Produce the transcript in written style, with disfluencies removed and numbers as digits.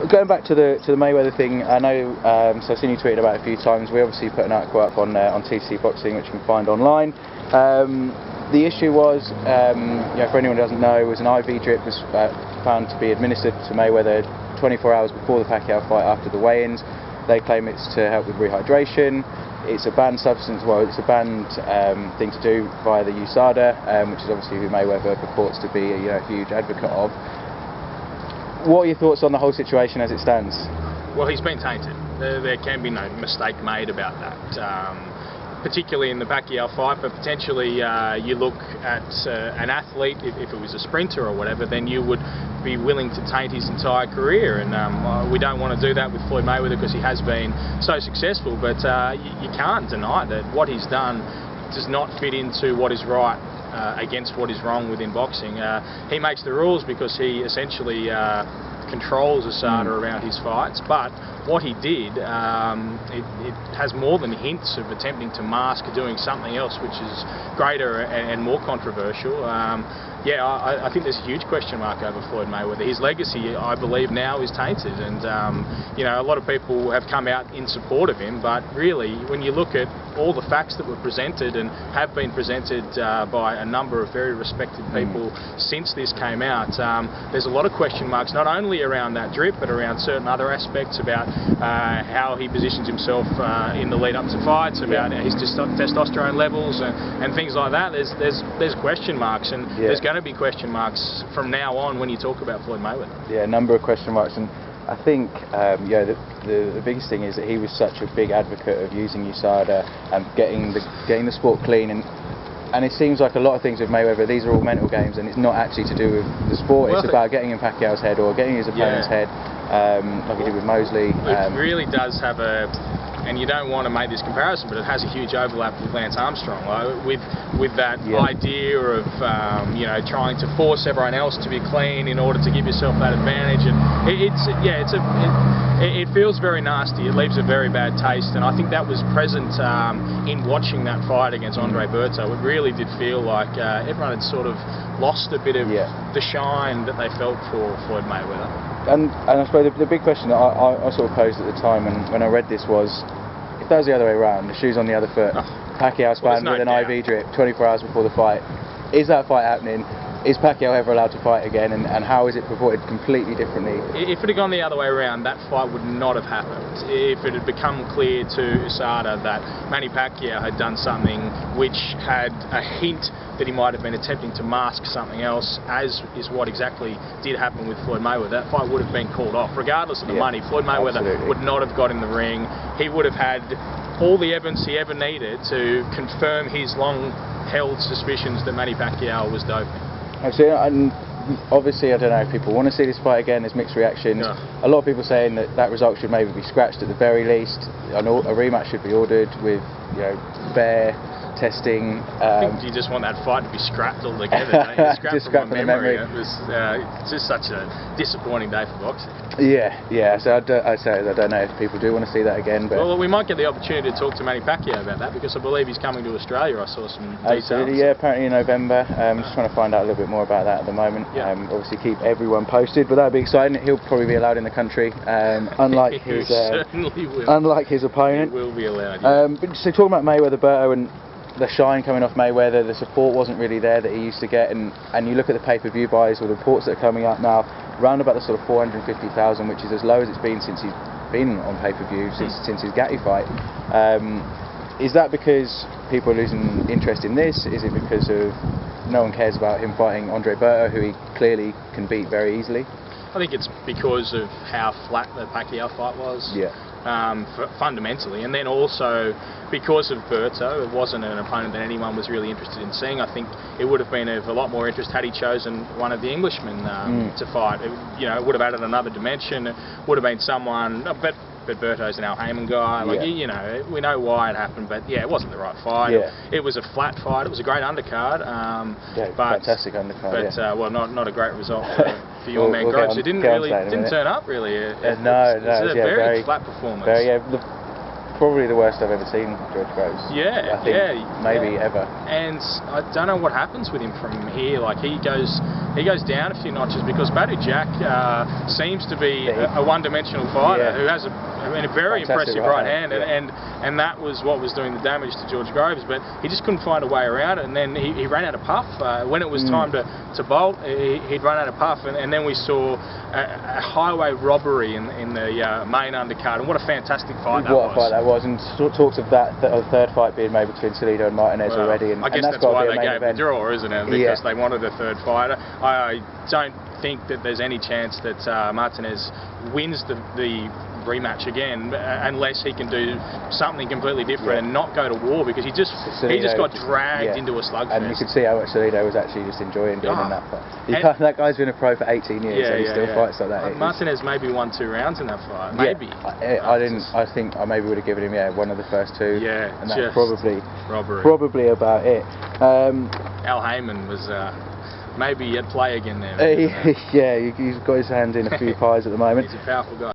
Going back to the Mayweather thing, I know. So I've seen you tweeted about it a few times. We obviously put an article up on TC Boxing, which you can find online. The issue was, for anyone who doesn't know, was an IV drip was found to be administered to Mayweather 24 hours before the Pacquiao fight after the weigh-ins. They claim it's to help with rehydration. It's a banned substance. Well, it's a banned thing to do via the USADA, which is obviously who Mayweather purports to be a huge advocate of. What are your thoughts on the whole situation as it stands? Well, he's been tainted. There can be no mistake made about that. Particularly in the Pacquiao fight, but potentially you look at an athlete, if it was a sprinter or whatever, then you would be willing to taint his entire career, and we don't want to do that with Floyd Mayweather because he has been so successful, but you can't deny that what he's done does not fit into what is right against what is wrong within boxing. He makes the rules because he essentially controls USADA around his fights, but what he did, it has more than hints of attempting to mask doing something else which is greater and more controversial. I think there's a huge question mark over Floyd Mayweather. His legacy, I believe, now is tainted, and a lot of people have come out in support of him, but really, when you look at all the facts that were presented and have been presented by a number of very respected people since this came out, there's a lot of question marks, not only around that drip, but around certain other aspects about how he positions himself in the lead up to fights, about his testosterone levels and things like that. There's question marks, and there's going to be question marks from now on when you talk about Floyd Mayweather. Yeah, a number of question marks, and I think the biggest thing is that he was such a big advocate of using USADA and getting the sport clean, and it seems like a lot of things with Mayweather, these are all mental games, and it's not actually to do with the sport. Well, it's about getting in Pacquiao's head or getting his opponent's head, like he did with Mosley. It really does have and you don't want to make this comparison, but it has a huge overlap with Lance Armstrong, with that idea of trying to force everyone else to be clean in order to give yourself that advantage, and it feels very nasty. It leaves a very bad taste, and I think that was present in watching that fight against Andre Berto. It really did feel like everyone had sort of lost a bit of the shine that they felt for Floyd Mayweather. And I suppose the big question that I sort of posed at the time when I read this was, if that was the other way around, the shoe's on the other foot, Pacquiao's banned with an IV drip 24 hours before the fight, is that fight happening? Is Pacquiao ever allowed to fight again, and how is it purported completely differently? If it had gone the other way around, that fight would not have happened. If it had become clear to USADA that Manny Pacquiao had done something which had a hint that he might have been attempting to mask something else, as is what exactly did happen with Floyd Mayweather, that fight would have been called off. Regardless of the money, Floyd Mayweather would not have got in the ring. He would have had all the evidence he ever needed to confirm his long-held suspicions that Manny Pacquiao was doping. Absolutely, and obviously I don't know if people want to see this fight again. There's mixed reactions. A lot of people saying that result should maybe be scratched at the very least. A rematch should be ordered with fair testing. I think you just want that fight to be scrapped altogether. Scrapped from my memory. It was just such a disappointing day for boxing. So I don't know if people do want to see that again. But well, we might get the opportunity to talk to Manny Pacquiao about that, because I believe he's coming to Australia. I saw some details. Absolutely, apparently in November. Just trying to find out a little bit more about that at the moment. Obviously keep everyone posted, but that'd be exciting. He'll probably be allowed in the country, unlike his unlike his opponent. He will be allowed. But so talking about Mayweather, Berto, and the shine coming off Mayweather, the support wasn't really there that he used to get, and you look at the pay-per-view buys or the reports that are coming up now, around about the sort of 450,000, which is as low as it's been since he's been on pay-per-view, since his Gatti fight. Is that because people are losing interest in this? Is it because of no one cares about him fighting Andre Berto, who he clearly can beat very easily? I think it's because of how flat the Pacquiao fight was. Fundamentally, and then also because of Berto, it wasn't an opponent that anyone was really interested in seeing. I think it would have been of a lot more interest had he chosen one of the Englishmen to fight. It would have added another dimension. It would have been someone, but Berto's an Al Heyman guy. We know why it happened, but it wasn't the right fight. It was a flat fight. It was a great undercard. Fantastic undercard. But not a great result for your man Groves. It didn't turn up really. It's a very flat performance. probably the worst I've ever seen George Groves. Yeah, I think maybe ever. And I don't know what happens with him from here. Like he goes down a few notches because Badu Jack seems to be a one-dimensional fighter who has a very impressive right hand, and that was what was doing the damage to George Groves. But he just couldn't find a way around it, and then he ran out of puff when it was time to bolt. He'd run out of puff, and then we saw a highway robbery in the main undercard, and what a fantastic fight that was. What a fight that was, and talks of that third fight being made between Salido and Martinez already. And I guess that's why they gave the draw, isn't it? Because they wanted a third fighter. I don't think that there's any chance that Martinez wins the rematch again unless he can do something completely different and not go to war, because he just got dragged into a slugfest. And you could see how much Salido was actually just enjoying being in that fight. That guy's been a pro for 18 years and he still fights like that. Martinez maybe won 2 rounds in that fight. Maybe. I think I maybe would have given him one of the first 2. Yeah, and that's robbery. Probably about it. Al Heyman was maybe at play again there. Yeah, he's got his hands in a few pies at the moment. He's a powerful guy.